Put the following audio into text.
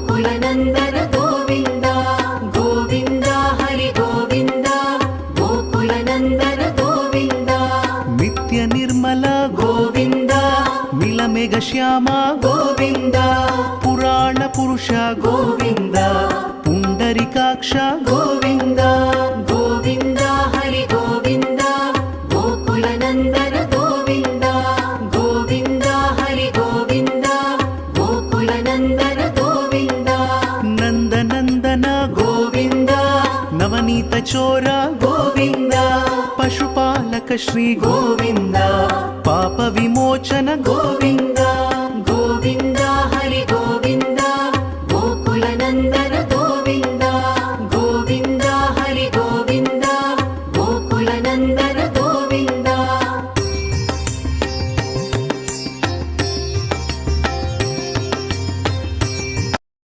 गोकुलनन्दन गोविन्द गोविन्द हरि गोविन्द गोकुलनन्दन गोविन्द नित्य निर्मल गोविन्द मिलमेघ श्याम गोविन्द पुराण पुरुष गोविन्द पुण्डरीकाक्ष गोविन्द गोविन्द हरि गोविन्द गोकुलनन्दन गोविन्द गोविन्द हरि गोविन्द गोकुलनन्दन गोविन्द नन्दनन्दन गोविन्द नवनीत चोर गोविन्द पशुपालक श्री गोविन्द पाप विमोचन गोविन्द